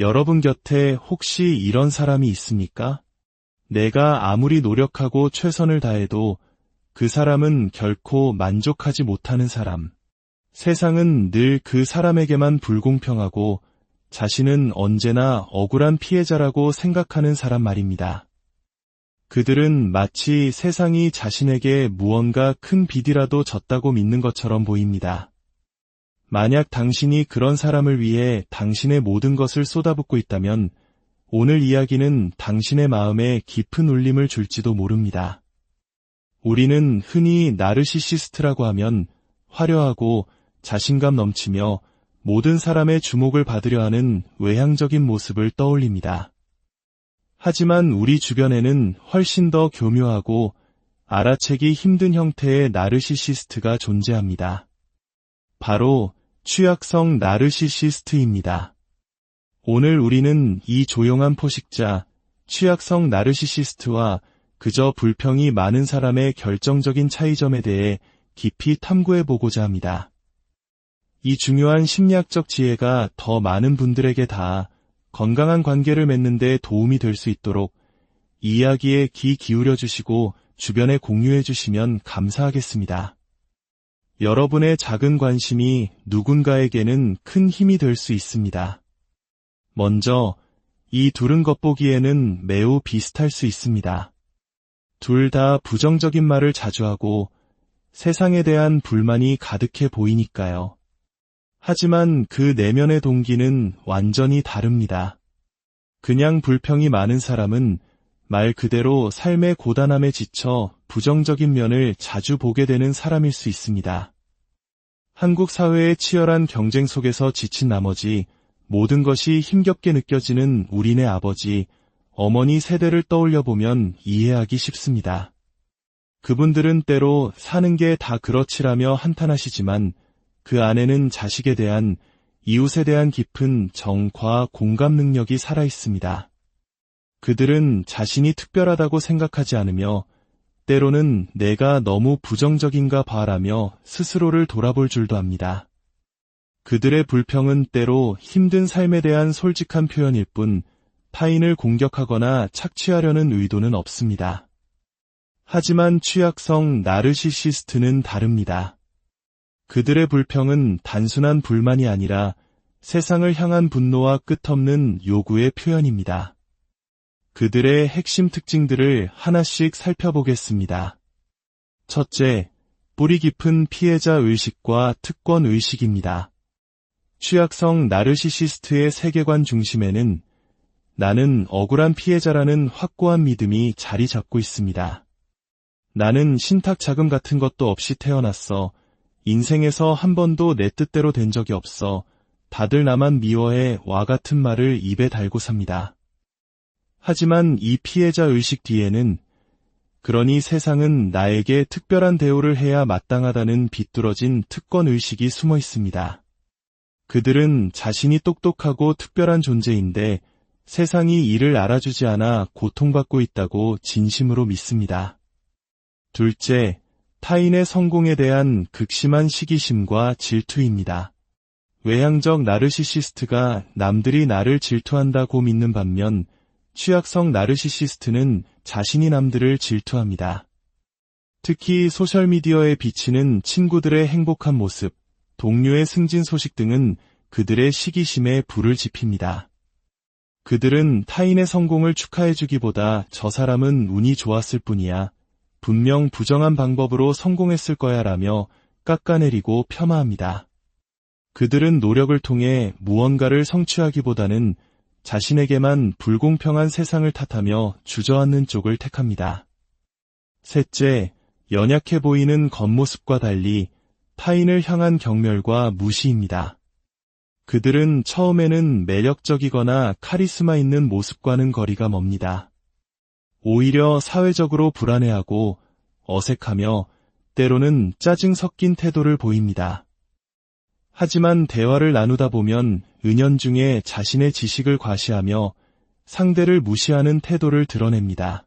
여러분 곁에 혹시 이런 사람이 있습니까? 내가 아무리 노력하고 최선을 다해도 그 사람은 결코 만족하지 못하는 사람. 세상은 늘 그 사람에게만 불공평하고 자신은 언제나 억울한 피해자라고 생각하는 사람 말입니다. 그들은 마치 세상이 자신에게 무언가 큰 빚이라도 졌다고 믿는 것처럼 보입니다. 만약 당신이 그런 사람을 위해 당신의 모든 것을 쏟아붓고 있다면 오늘 이야기는 당신의 마음에 깊은 울림을 줄지도 모릅니다. 우리는 흔히 나르시시스트라고 하면 화려하고 자신감 넘치며 모든 사람의 주목을 받으려 하는 외향적인 모습을 떠올립니다. 하지만 우리 주변에는 훨씬 더 교묘하고 알아채기 힘든 형태의 나르시시스트가 존재합니다. 바로 취약성 나르시시스트입니다. 오늘 우리는 이 조용한 포식자, 취약성 나르시시스트와 그저 불평이 많은 사람의 결정적인 차이점에 대해 깊이 탐구해보고자 합니다. 이 중요한 심리학적 지혜가 더 많은 분들에게 닿아 건강한 관계를 맺는 데 도움이 될 수 있도록 이 이야기에 귀 기울여 주시고 주변에 공유해 주시면 감사하겠습니다. 여러분의 작은 관심이 누군가에게는 큰 힘이 될 수 있습니다. 먼저, 이 둘은 겉보기에는 매우 비슷할 수 있습니다. 둘 다 부정적인 말을 자주 하고 세상에 대한 불만이 가득해 보이니까요. 하지만 그 내면의 동기는 완전히 다릅니다. 그냥 불평이 많은 사람은 말 그대로 삶의 고단함에 지쳐 부정적인 면을 자주 보게 되는 사람일 수 있습니다. 한국 사회의 치열한 경쟁 속에서 지친 나머지 모든 것이 힘겹게 느껴지는 우리네 아버지, 어머니 세대를 떠올려 보면 이해하기 쉽습니다. 그분들은 때로 사는 게 다 그렇지라며 한탄하시지만 그 안에는 자식에 대한, 이웃에 대한 깊은 정과 공감 능력이 살아 있습니다. 그들은 자신이 특별하다고 생각하지 않으며 때로는 내가 너무 부정적인가 봐라며 스스로를 돌아볼 줄도 압니다. 그들의 불평은 때로 힘든 삶에 대한 솔직한 표현일 뿐 타인을 공격하거나 착취하려는 의도는 없습니다. 하지만 취약성 나르시시스트는 다릅니다. 그들의 불평은 단순한 불만이 아니라 세상을 향한 분노와 끝없는 요구의 표현입니다. 그들의 핵심 특징들을 하나씩 살펴보겠습니다. 첫째, 뿌리 깊은 피해자 의식과 특권 의식입니다. 취약성 나르시시스트의 세계관 중심에는 나는 억울한 피해자라는 확고한 믿음이 자리 잡고 있습니다. 나는 신탁 자금 같은 것도 없이 태어났어. 인생에서 한 번도 내 뜻대로 된 적이 없어. 다들 나만 미워해 와 같은 말을 입에 달고 삽니다. 하지만 이 피해자 의식 뒤에는 그러니 세상은 나에게 특별한 대우를 해야 마땅하다는 비뚤어진 특권 의식이 숨어 있습니다. 그들은 자신이 똑똑하고 특별한 존재인데 세상이 이를 알아주지 않아 고통받고 있다고 진심으로 믿습니다. 둘째, 타인의 성공에 대한 극심한 시기심과 질투입니다. 외향적 나르시시스트가 남들이 나를 질투한다고 믿는 반면 취약성 나르시시스트는 자신이 남들을 질투합니다. 특히 소셜미디어에 비치는 친구들의 행복한 모습, 동료의 승진 소식 등은 그들의 시기심에 불을 지핍니다. 그들은 타인의 성공을 축하해주기보다 저 사람은 운이 좋았을 뿐이야, 분명 부정한 방법으로 성공했을 거야 라며 깎아내리고 폄하합니다. 그들은 노력을 통해 무언가를 성취하기보다는 자신에게만 불공평한 세상을 탓하며 주저앉는 쪽을 택합니다. 셋째, 연약해 보이는 겉모습과 달리 타인을 향한 경멸과 무시입니다. 그들은 처음에는 매력적이거나 카리스마 있는 모습과는 거리가 멉니다. 오히려 사회적으로 불안해하고 어색하며 때로는 짜증 섞인 태도를 보입니다. 하지만 대화를 나누다 보면 은연중에 자신의 지식을 과시하며 상대를 무시하는 태도를 드러냅니다.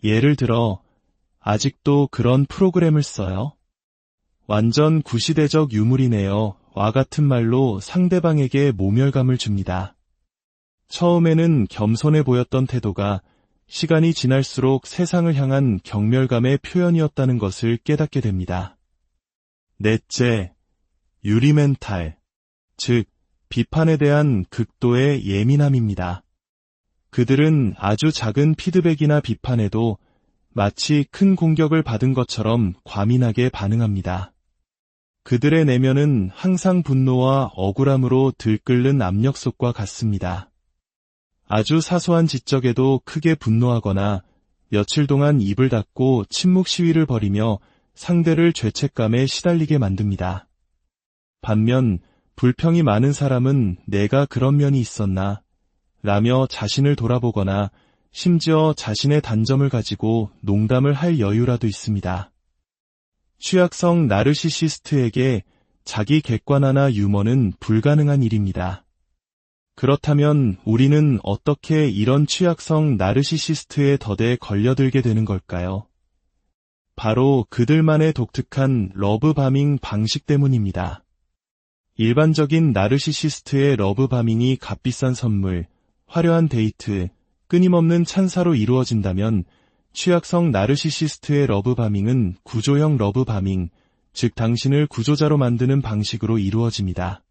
예를 들어, 아직도 그런 프로그램을 써요? 완전 구시대적 유물이네요. 와 같은 말로 상대방에게 모멸감을 줍니다. 처음에는 겸손해 보였던 태도가 시간이 지날수록 세상을 향한 경멸감의 표현이었다는 것을 깨닫게 됩니다. 넷째, 유리멘탈, 즉 비판에 대한 극도의 예민함입니다. 그들은 아주 작은 피드백이나 비판에도 마치 큰 공격을 받은 것처럼 과민하게 반응합니다. 그들의 내면은 항상 분노와 억울함으로 들끓는 압력솥과 같습니다. 아주 사소한 지적에도 크게 분노하거나 며칠 동안 입을 닫고 침묵 시위를 벌이며 상대를 죄책감에 시달리게 만듭니다. 반면 불평이 많은 사람은 내가 그런 면이 있었나 라며 자신을 돌아보거나 심지어 자신의 단점을 가지고 농담을 할 여유라도 있습니다. 취약성 나르시시스트에게 자기 객관화나 유머는 불가능한 일입니다. 그렇다면 우리는 어떻게 이런 취약성 나르시시스트의 덫에 걸려들게 되는 걸까요? 바로 그들만의 독특한 러브바밍 방식 때문입니다. 일반적인 나르시시스트의 러브바밍이 값비싼 선물, 화려한 데이트, 끊임없는 찬사로 이루어진다면 취약성 나르시시스트의 러브바밍은 구조형 러브바밍, 즉 당신을 구조자로 만드는 방식으로 이루어집니다.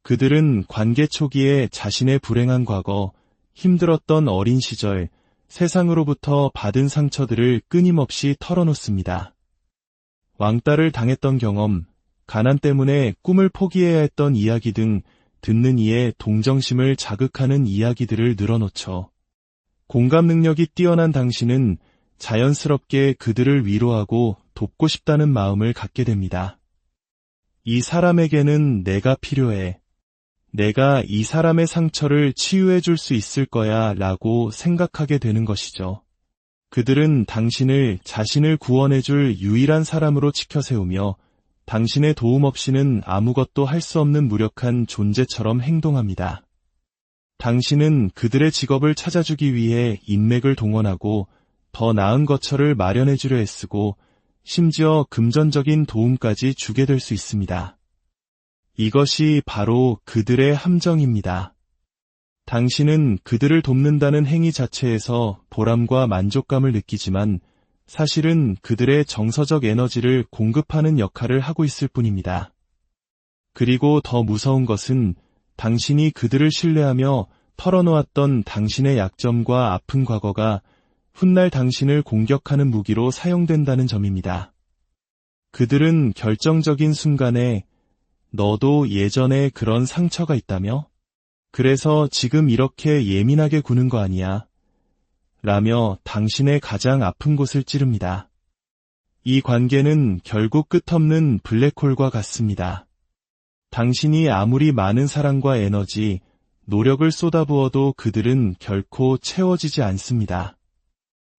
그들은 관계 초기에 자신의 불행한 과거, 힘들었던 어린 시절, 세상으로부터 받은 상처들을 끊임없이 털어놓습니다. 왕따를 당했던 경험, 가난 때문에 꿈을 포기해야 했던 이야기 등 듣는 이의 동정심을 자극하는 이야기들을 늘어놓죠. 공감 능력이 뛰어난 당신은 자연스럽게 그들을 위로하고 돕고 싶다는 마음을 갖게 됩니다. 이 사람에게는 내가 필요해. 내가 이 사람의 상처를 치유해 줄 수 있을 거야 라고 생각하게 되는 것이죠. 그들은 당신을 자신을 구원해 줄 유일한 사람으로 치켜세우며 당신의 도움 없이는 아무것도 할 수 없는 무력한 존재처럼 행동합니다. 당신은 그들의 직업을 찾아주기 위해 인맥을 동원하고 더 나은 거처를 마련해 주려 애쓰고 심지어 금전적인 도움까지 주게 될 수 있습니다. 이것이 바로 그들의 함정입니다. 당신은 그들을 돕는다는 행위 자체에서 보람과 만족감을 느끼지만 사실은 그들의 정서적 에너지를 공급하는 역할을 하고 있을 뿐입니다. 그리고 더 무서운 것은 당신이 그들을 신뢰하며 털어놓았던 당신의 약점과 아픈 과거가 훗날 당신을 공격하는 무기로 사용된다는 점입니다. 그들은 결정적인 순간에 너도 예전에 그런 상처가 있다며? 그래서 지금 이렇게 예민하게 구는 거 아니야? 라며 당신의 가장 아픈 곳을 찌릅니다. 이 관계는 결국 끝없는 블랙홀과 같습니다. 당신이 아무리 많은 사랑과 에너지, 노력을 쏟아부어도 그들은 결코 채워지지 않습니다.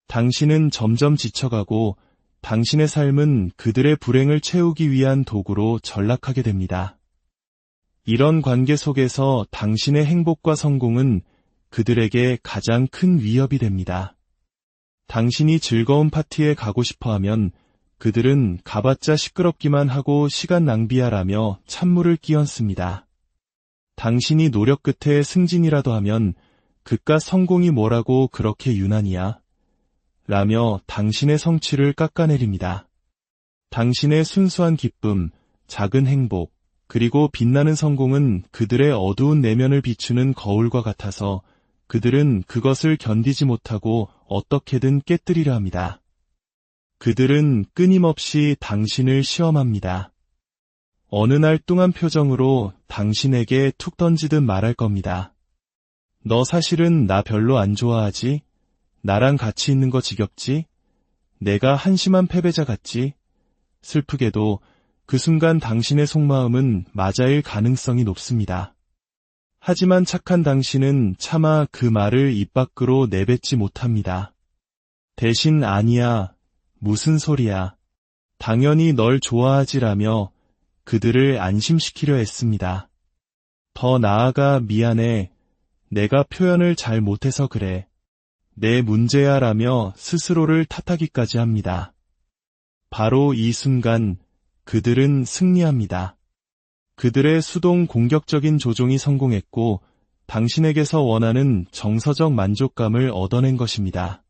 당신은 점점 지쳐가고 당신의 삶은 그들의 불행을 채우기 위한 도구로 전락하게 됩니다. 이런 관계 속에서 당신의 행복과 성공은 그들에게 가장 큰 위협이 됩니다. 당신이 즐거운 파티에 가고 싶어하면 그들은 가봤자 시끄럽기만 하고 시간 낭비하라며 찬물을 끼얹습니다. 당신이 노력 끝에 승진이라도 하면 그깟 성공이 뭐라고 그렇게 유난이야? 라며 당신의 성취를 깎아내립니다. 당신의 순수한 기쁨, 작은 행복, 그리고 빛나는 성공은 그들의 어두운 내면을 비추는 거울과 같아서 그들은 그것을 견디지 못하고 어떻게든 깨뜨리려 합니다. 그들은 끊임없이 당신을 시험합니다. 어느 날 뚱한 표정으로 당신에게 툭 던지듯 말할 겁니다. 너 사실은 나 별로 안 좋아하지? 나랑 같이 있는 거 지겹지? 내가 한심한 패배자 같지? 슬프게도 그 순간 당신의 속마음은 맞아일 가능성이 높습니다. 하지만 착한 당신은 차마 그 말을 입 밖으로 내뱉지 못합니다. 대신 아니야, 무슨 소리야. 당연히 널 좋아하지라며 그들을 안심시키려 했습니다. 더 나아가 미안해. 내가 표현을 잘 못해서 그래. 내 문제야 라며 스스로를 탓하기까지 합니다. 바로 이 순간 그들은 승리합니다. 그들의 수동 공격적인 조종이 성공했고 당신에게서 원하는 정서적 만족감을 얻어낸 것입니다.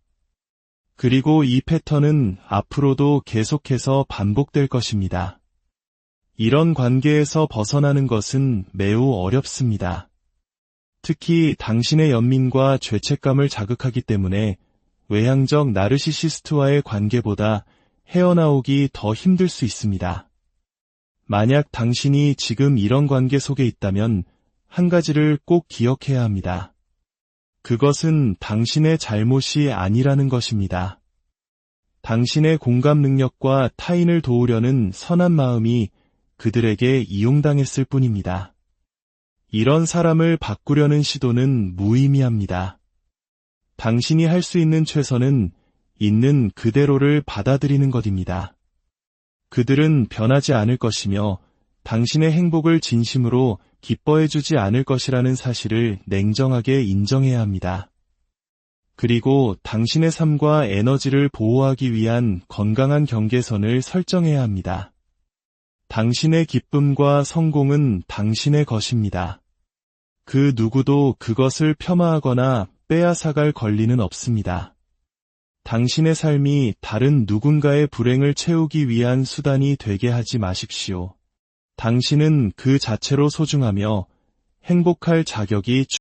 그리고 이 패턴은 앞으로도 계속해서 반복될 것입니다. 이런 관계에서 벗어나는 것은 매우 어렵습니다. 특히 당신의 연민과 죄책감을 자극하기 때문에 외향적 나르시시스트와의 관계보다 헤어나오기 더 힘들 수 있습니다. 만약 당신이 지금 이런 관계 속에 있다면 한 가지를 꼭 기억해야 합니다. 그것은 당신의 잘못이 아니라는 것입니다. 당신의 공감 능력과 타인을 도우려는 선한 마음이 그들에게 이용당했을 뿐입니다. 이런 사람을 바꾸려는 시도는 무의미합니다. 당신이 할 수 있는 최선은 있는 그대로를 받아들이는 것입니다. 그들은 변하지 않을 것이며 당신의 행복을 진심으로 기뻐해주지 않을 것이라는 사실을 냉정하게 인정해야 합니다. 그리고 당신의 삶과 에너지를 보호하기 위한 건강한 경계선을 설정해야 합니다. 당신의 기쁨과 성공은 당신의 것입니다. 그 누구도 그것을 폄하하거나 빼앗아갈 권리는 없습니다. 당신의 삶이 다른 누군가의 불행을 채우기 위한 수단이 되게 하지 마십시오. 당신은 그 자체로 소중하며 행복할 자격이